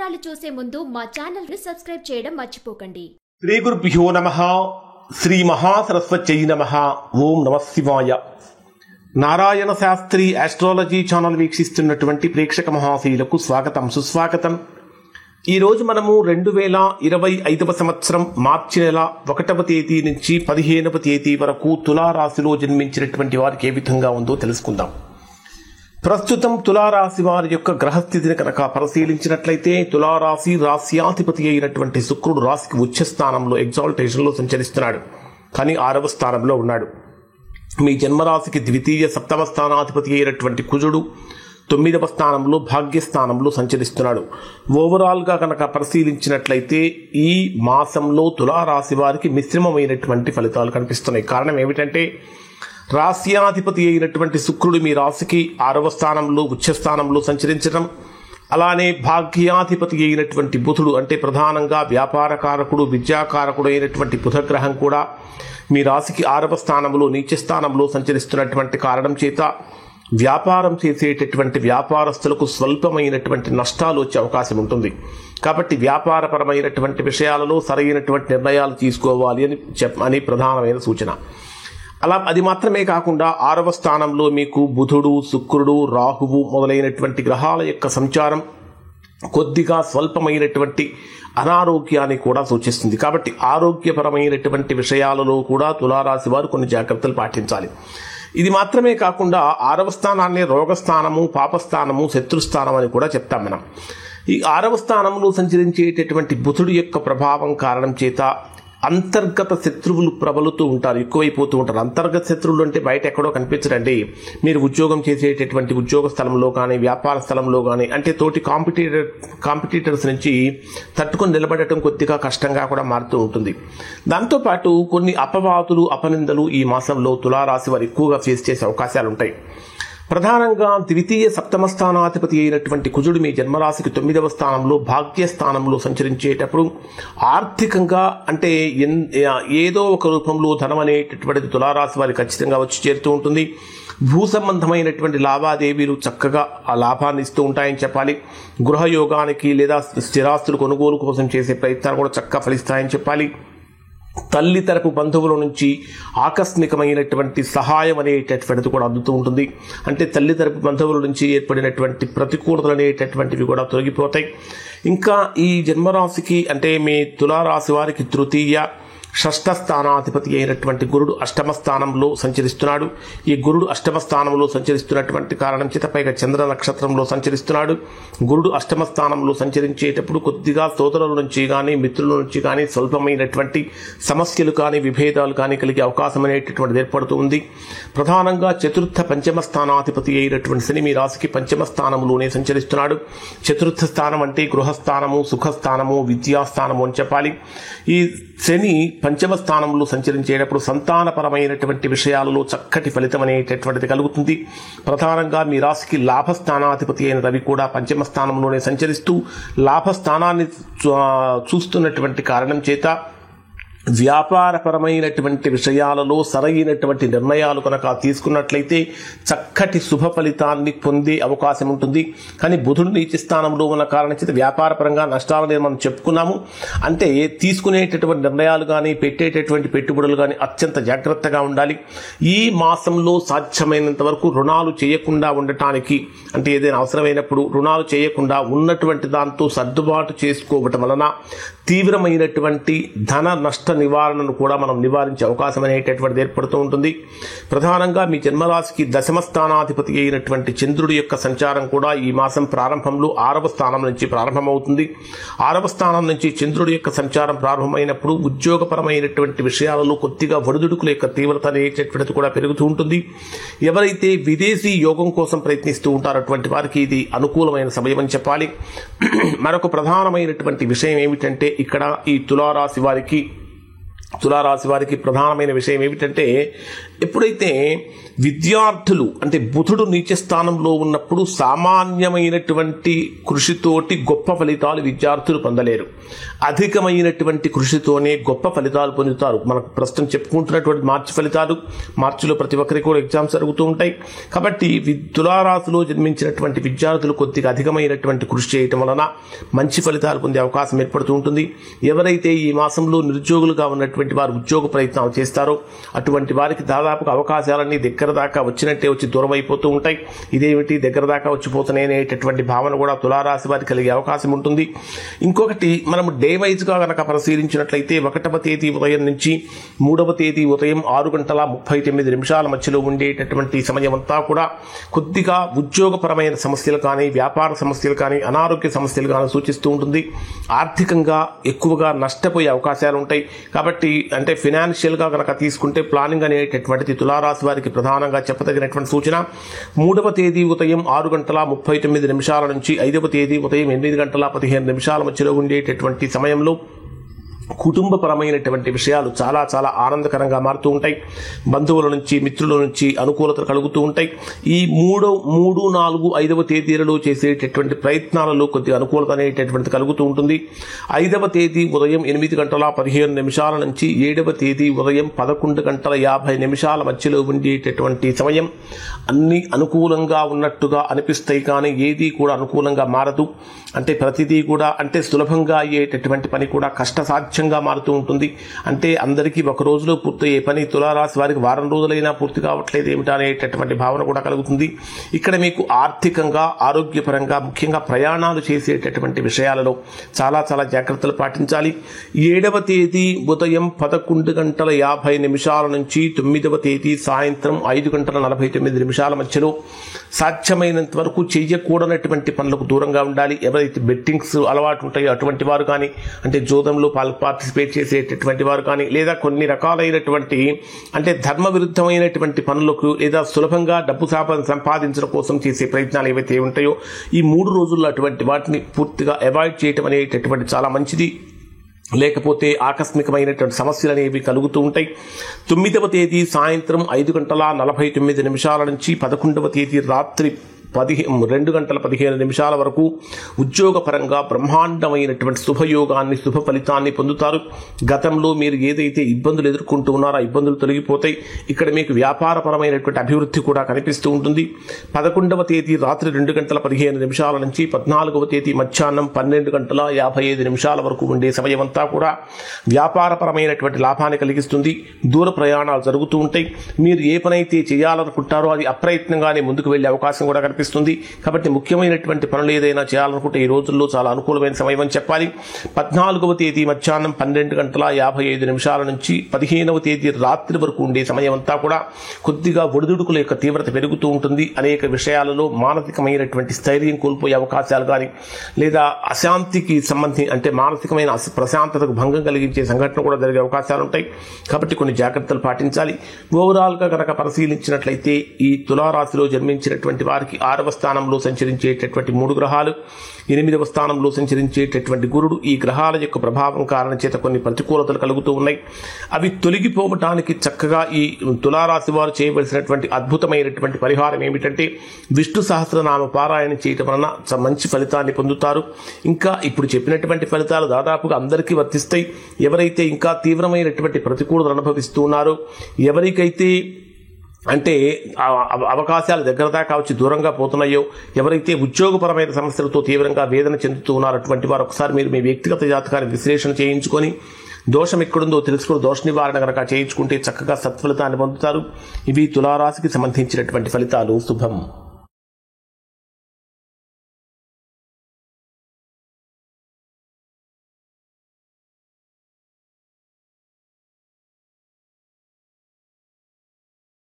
వివరాలు చూసే ముందు మా ఛానల్ ని సబ్స్క్రైబ్ చేయడం మర్చిపోకండి. శ్రీ గురుభ్యో నమః. శ్రీ మహాసరస్వత్యై నమః. ఓం నమః శివాయ. నారాయణ శాస్త్రి ఆస్ట్రాలజీ ఛానల్ వీక్షిస్తున్నటువంటి ప్రేక్షక మహాశీలకు స్వాగతం, సుస్వాగతం. ఈరోజు మనము 2025 సంవత్సరం మార్చి నెల 1వ తేదీ నుంచి 15వ తేదీ వరకు తులారాశిలో జన్మించినటువంటి వారికి ఏ విధంగా ఉందో తెలుసుకుందాం. ప్రస్తుతం తులారాశి వారి యొక్క గ్రహస్థితిని కనుక పరిశీలించినట్లయితే తులారాశి రాశ్యాధిపతి అయినటువంటి శుక్రుడు రాశికి ఉచ్చ స్థానంలో ఎగ్జాల్టేషన్లో సంచరిస్తున్నాడు, కానీ 6వ స్థానంలో ఉన్నాడు. మీ జన్మరాశికి ద్వితీయ సప్తమ స్థానాధిపతి అయినటువంటి కుజుడు 9వ స్థానంలో భాగ్యస్థానంలో సంచరిస్తున్నాడు. ఓవరాల్గా కనుక పరిశీలించినట్లయితే ఈ మాసంలో తులారాశి వారికి మిశ్రమమైనటువంటి ఫలితాలు కనిపిస్తున్నాయి. కారణం ఏమిటంటే రాశ్యాధిపతి అయినటువంటి శుక్రుడు మీ రాశికి 6వ స్థానంలో ఉచ్చస్థానంలో సంచరించడం, అలానే భాగ్యాధిపతి అయినటువంటి బుధుడు అంటే ప్రధానంగా వ్యాపారకారకుడు విద్యాకారకుడు అయినటువంటి బుధగ్రహం కూడా మీ రాశికి 6వ స్థానంలో నీచ స్థానంలో సంచరిస్తున్నటువంటి కారణం చేత వ్యాపారం చేసేటటువంటి వ్యాపారస్తులకు స్వల్పమైనటువంటి నష్టాలు వచ్చే అవకాశం ఉంటుంది. కాబట్టి వ్యాపారపరమైనటువంటి విషయాలలో సరైనటువంటి నిర్ణయాలు తీసుకోవాలి అని ప్రధానమైన సూచన. అలా అది మాత్రమే కాకుండా 6వ స్థానంలో మీకు బుధుడు, శుక్రుడు, రాహువు మొదలైనటువంటి గ్రహాల యొక్క సంచారం కొద్దిగా స్వల్పమైనటువంటి అనారోగ్యాన్ని కూడా సూచిస్తుంది. కాబట్టి ఆరోగ్యపరమైనటువంటి విషయాలలో కూడా తులారాశి వారు కొన్ని జాగ్రత్తలు పాటించాలి. ఇది మాత్రమే కాకుండా 6వ స్థానాన్ని రోగస్థానము, పాపస్థానము, శత్రుస్థానం అని కూడా చెప్తాం మనం. ఈ 6వ స్థానంలో సంచరించేటటువంటి బుధుడు యొక్క ప్రభావం కారణం చేత అంతర్గత శత్రువులు ప్రబలుతూ ఉంటారు, ఎక్కువైపోతూ ఉంటారు. అంతర్గత శత్రువులు అంటే బయట ఎక్కడో కనిపించరండి. మీరు ఉద్యోగం చేసేటటువంటి ఉద్యోగ స్థలంలో కానీ వ్యాపార స్థలంలో కానీ అంటే తోటి కాంపిటీటర్స్ నుంచి తట్టుకొని నిలబడటం కొద్దిగా కష్టంగా కూడా మారుతూ ఉంటుంది. దాంతోపాటు కొన్ని అపవాదులు, అపనిందలు ఈ మాసంలో తులారాశి వారు ఎక్కువగా ఫేస్ చేసే అవకాశాలు ఉంటాయి. ప్రధానంగా ద్వితీయ సప్తమ స్థానాధిపతి అయినటువంటి కుజుడు మీ జన్మరాశికి 9వ స్థానంలో భాగ్యస్థానంలో సంచరించేటప్పుడు ఆర్థికంగా అంటే ఏదో ఒక రూపంలో ధనం అనేటటువంటిది తులారాశి వారికి ఖచ్చితంగా వచ్చి చేరుతూ ఉంటుంది. భూ సంబంధమైనటువంటి లావాదేవీలు చక్కగా ఆ లాభాన్ని ఇస్తూ ఉంటాయని చెప్పాలి. గృహయోగానికి లేదా స్థిరాస్తులు కొనుగోలు కోసం చేసే ప్రయత్నాలు కూడా చక్కగా ఫలిస్తాయని చెప్పాలి. తల్లి తరపు బంధువుల నుంచి ఆకస్మికమైనటువంటి సహాయం అనేటటువంటిది కూడా అందుతూ ఉంటుంది. అంటే తల్లి తరపు బంధువుల నుంచి ఏర్పడినటువంటి ప్రతికూలతలు అనేటటువంటివి కూడా తొలగిపోతాయి. ఇంకా ఈ జన్మరాశికి అంటే మీ తులారాశి వారికి తృతీయ షష్ఠ స్థానాధిపతి అయినటువంటి గురుడు 8వ స్థానంలో సంచరిస్తున్నాడు. ఈ గురుడు 8వ స్థానంలో సంచరిస్తున్నటువంటి కారణం చేత పైగా చంద్ర నక్షత్రంలో సంచరిస్తున్నాడు. గురుడు 8వ స్థానంలో సంచరించేటప్పుడు కొద్దిగా సోదరుల నుంచి కానీ మిత్రుల నుంచి కానీ స్వల్పమైనటువంటి సమస్యలు కానీ విభేదాలు కానీ కలిగే అవకాశం అనేటటువంటిది ఏర్పడుతూ ఉంది. ప్రధానంగా చతుర్థ పంచమ స్థానాధిపతి అయినటువంటి శని మీ రాశికి 5వ స్థానంలోనే సంచరిస్తున్నాడు. చతుర్థ స్థానం అంటే గృహస్థానము, సుఖస్థానము, విద్యాస్థానము అని చెప్పాలి. ఈ శని 5వ స్థానంలో సంచరించేటప్పుడు సంతానపరమైనటువంటి విషయాలలో చక్కటి ఫలితం అనేటటువంటిది కలుగుతుంది. ప్రధానంగా మీ రాశికి లాభస్థానాధిపతి అయిన రవి కూడా 5వ స్థానంలోనే సంచరిస్తూ లాభస్థానాన్ని చూస్తున్నటువంటి కారణం చేత వ్యాపారపరమైనటువంటి విషయాలలో సరైనటువంటి నిర్ణయాలు కనుక తీసుకున్నట్లయితే చక్కటి శుభ ఫలితాన్ని పొందే అవకాశం ఉంటుంది. కానీ బుధుడు నీచ స్థానంలో ఉన్న కారణం చేత వ్యాపారపరంగా నష్టాలని మనం చెప్పుకున్నాము. అంటే తీసుకునేటటువంటి నిర్ణయాలు కానీ పెట్టేటటువంటి పెట్టుబడులు కానీ అత్యంత జాగ్రత్తగా ఉండాలి. ఈ మాసంలో సాధ్యమైనంత వరకు రుణాలు చేయకుండా ఉండటానికి అంటే ఏదైనా అవసరమైనప్పుడు రుణాలు చేయకుండా ఉన్నటువంటి దాంతో సర్దుబాటు చేసుకోవటం వలన తీవ్రమైనటువంటి ధన నష్ట నివారణను కూడా మనం నివారించే అవకాశం అనేటటువంటిది ఏర్పడుతూ ఉంటుంది. ప్రధానంగా మీ జన్మరాశికి 10వ స్థానాధిపతి అయినటువంటి చంద్రుడి యొక్క సంచారం కూడా ఈ మాసం ప్రారంభంలో 6వ స్థానం నుంచి ప్రారంభమవుతుంది. 6వ స్థానం నుంచి చంద్రుడి యొక్క సంచారం ప్రారంభమైనప్పుడు ఉద్యోగపరమైనటువంటి విషయాలలో కొద్దిగా ఒడిదుడుకుల యొక్క తీవ్రత అనేటటువంటిది కూడా పెరుగుతూ ఉంటుంది. ఎవరైతే విదేశీ యోగం కోసం ప్రయత్నిస్తూ ఉంటారో అటువంటి వారికి ఇది అనుకూలమైన సమయం అని చెప్పాలి. మరొక ప్రధానమైనటువంటి విషయం ఏమిటంటే ఇక్కడ ఈ తులారాశి వారికి తులారాశి వారికి ప్రధానమైన విషయం ఏమిటంటే, ఎప్పుడైతే విద్యార్థులు అంటే బుధుడు నీచ స్థానంలో ఉన్నప్పుడు సామాన్యమైనటువంటి కృషితోటి గొప్ప ఫలితాలు విద్యార్థులు పొందలేరు. అధికమైనటువంటి కృషితోనే గొప్ప ఫలితాలు పొందుతారు. మనకు ప్రస్తుతం చెప్పుకుంటున్నటువంటి మార్చి ఫలితాలు, మార్చిలో ప్రతి ఒక్కరికి కూడా ఎగ్జామ్స్ జరుగుతూ ఉంటాయి. కాబట్టి తులారాశిలో జన్మించినటువంటి విద్యార్థులు కొద్దిగా అధికమైనటువంటి కృషి చేయటం వలన మంచి ఫలితాలు పొందే అవకాశం ఏర్పడుతూ ఉంటుంది. ఎవరైతే ఈ మాసంలో నిరుద్యోగులుగా ఉన్నటువంటి వారు ఉద్యోగ ప్రయత్నాలు చేస్తారో అటువంటి వారికి దాదాపుగా అవకాశాలన్నీ దగ్గర దాకా వచ్చినట్టే వచ్చి దూరం అయిపోతూ ఉంటాయి. ఇదేమిటి దగ్గర దాకా వచ్చిపోతున్నాయి అనేటటువంటి భావన కూడా తులారాశి వారికి కలిగే అవకాశం ఉంటుంది. ఇంకొకటి, మనం డే వైజ్గా కనుక పరిశీలించినట్లయితే 1వ తేదీ ఉదయం నుంచి 3వ తేదీ ఉదయం 6:39 మధ్యలో ఉండేటటువంటి సమయం అంతా కూడా కొద్దిగా ఉద్యోగపరమైన సమస్యలు కానీ, వ్యాపార సమస్యలు కానీ, అనారోగ్య సమస్యలు కానీ సూచిస్తూ ఉంటుంది. ఆర్థికంగా ఎక్కువగా నష్టపోయే అవకాశాలు ఉంటాయి. కాబట్టి అంటే ఫినాన్షియల్గా కనుక తీసుకుంటే ప్లానింగ్ అనేటటువంటిది తులారాశి వారికి ప్రధానంగా చెప్పదగినటువంటి సూచన. 3వ తేదీ ఉదయం 6:39 నుంచి 5వ తేదీ ఉదయం 8:15 మధ్యలో ఉండేటటువంటి సమయంలో కుటుంబపరమైనటువంటి విషయాలు చాలా చాలా ఆనందకరంగా మారుతూ ఉంటాయి. బంధువుల నుంచి, మిత్రుల నుంచి అనుకూలతలు కలుగుతూ ఉంటాయి. ఈ 3, 4, 5వ తేదీలలో చేసేటటువంటి ప్రయత్నాలలో కొద్దిగా అనుకూలత అనేటటువంటిది కలుగుతూ ఉంటుంది. 5వ తేదీ ఉదయం 8:15 నుంచి 7వ తేదీ ఉదయం 11:50 మధ్యలో ఉండేటటువంటి సమయం అన్ని అనుకూలంగా ఉన్నట్టుగా అనిపిస్తాయి, కానీ ఏది కూడా అనుకూలంగా మారదు. అంటే ప్రతిదీ కూడా అంటే సులభంగా అయ్యేటటువంటి పని కూడా కష్టసాధ్యంగా మారుతూ ఉంటుంది. అంటే అందరికీ ఒక రోజులో పూర్తయ్యే పని తులారాశి వారికి వారం రోజులైనా పూర్తి కావట్లేదు ఏమిటా అనేటటువంటి భావన కూడా కలుగుతుంది. ఇక్కడ మీకు ఆర్థికంగా, ఆరోగ్యపరంగా, ముఖ్యంగా ప్రయాణాలు చేసేటటువంటి విషయాలలో చాలా చాలా జాగ్రత్తలు పాటించాలి. 7వ తేదీ ఉదయం 11:50 నుంచి 9వ తేదీ సాయంత్రం 5:49 మధ్యలో సాధ్యమైనంత వరకు చేయకూడనటువంటి పనులకు దూరంగా ఉండాలి. ఎవరైతే బెట్టింగ్స్ అలవాటు ఉంటాయో అటువంటి వారు కానీ, అంటే జోదంలో పార్టిసిపేట్ చేసేటటువంటి వారు కానీ, లేదా కొన్ని రకాలైనటువంటి అంటే ధర్మ విరుద్ధమైనటువంటి పనులకు, లేదా సులభంగా డబ్బు సంపాదించడం కోసం చేసే ప్రయత్నాలు ఏవైతే ఉంటాయో ఈ 3 రోజుల్లో అటువంటి వాటిని పూర్తిగా అవాయిడ్ చేయటం అనేటటువంటి చాలా మంచిది. లేకపోతే ఆకస్మికమైనటువంటి సమస్యలు అనేవి కలుగుతూ ఉంటాయి. 9వ తేదీ సాయంత్రం 5:49 నుంచి 11వ తేదీ రాత్రి 2:15 వరకు ఉద్యోగపరంగా బ్రహ్మాండమైనటువంటి శుభయోగాన్ని, శుభ ఫలితాన్ని పొందుతారు. గతంలో మీరు ఏదైతే ఇబ్బందులు ఎదుర్కొంటూ ఉన్నారో ఆ ఇబ్బందులు తొలగిపోతాయి. ఇక్కడ మీకు వ్యాపారపరమైనటువంటి అభివృద్ధి కూడా కనిపిస్తూ ఉంటుంది. 11వ తేదీ రాత్రి 2:15 నుంచి 14వ తేదీ మధ్యాహ్నం 12:55 వరకు ఉండే సమయం అంతా కూడా వ్యాపారపరమైనటువంటి లాభాన్ని కలిగిస్తుంది. దూర ప్రయాణాలు జరుగుతూ ఉంటాయి. మీరు ఏ పనైతే చేయాలనుకుంటారో అది అప్రయత్నంగానే ముందుకు వెళ్లే అవకాశం కూడా కనిపిస్తుంది. కాబట్టి ముఖ్యమైనటువంటి పనులు ఏదైనా చేయాలనుకుంటే ఈ రోజుల్లో చాలా అనుకూలమైన సమయం అని చెప్పాలి. 14వ తేదీ మధ్యాహ్నం 12:55 నుంచి 15వ తేదీ రాత్రి వరకు ఉండే సమయం అంతా కూడా కొద్దిగా ఒడిదుడుకుల యొక్క తీవ్రత పెరుగుతూ ఉంటుంది. అనేక విషయాలలో మానసికమైనటువంటి స్థైర్యం కోల్పోయే అవకాశాలు కానీ, లేదా అశాంతికి సంబంధించి అంటే మానసికమైన ప్రశాంతతకు భంగం కలిగించే సంఘటన కూడా జరిగే అవకాశాలు ఉంటాయి. కాబట్టి కొన్ని జాగ్రత్తలు పాటించాలి. ఓవరాల్గా కనుక పరిశీలించినట్లయితే ఈ తులారాశిలో జన్మించినటువంటి వారికి 6వ స్థానంలో సంచరించేటటువంటి 3 గ్రహాలు, 8వ స్థానంలో సంచరించేటటువంటి గురుడు, ఈ గ్రహాల యొక్క ప్రభావం కారణం చేత కొన్ని ప్రతికూలతలు కలుగుతూ ఉన్నాయి. అవి తొలగిపోవటానికి చక్కగా ఈ తులారాశి వారు చేయవలసినటువంటి అద్భుతమైనటువంటి పరిహారం ఏమిటంటే విష్ణు సహస్రనామ పారాయణ చేయటం వలన మంచి ఫలితాన్ని పొందుతారు. ఇంకా ఇప్పుడు చెప్పినటువంటి ఫలితాలు దాదాపుగా అందరికీ వర్తిస్తాయి. ఎవరైతే ఇంకా తీవ్రమైనటువంటి ప్రతికూలతలు అనుభవిస్తూ ఉన్నారో, ఎవరికైతే అంటే అవకాశాలు దగ్గర దాకా వచ్చి దూరంగా పోతున్నాయో, ఎవరైతే ఉద్యోగపరమైన సమస్యలతో తీవ్రంగా వేదన చెందుతూ ఉన్నారో అటువంటి వారు ఒకసారి మీరు మీ వ్యక్తిగత జాతకాన్ని విశ్లేషణ చేయించుకొని దోషం ఎక్కడుందో తెలుసుకుని దోష నివారణ కనుక చేయించుకుంటే చక్కగా సత్ఫలితాన్ని పొందుతారు. ఇవి తులారాశికి సంబంధించినటువంటి ఫలితాలు. శుభం.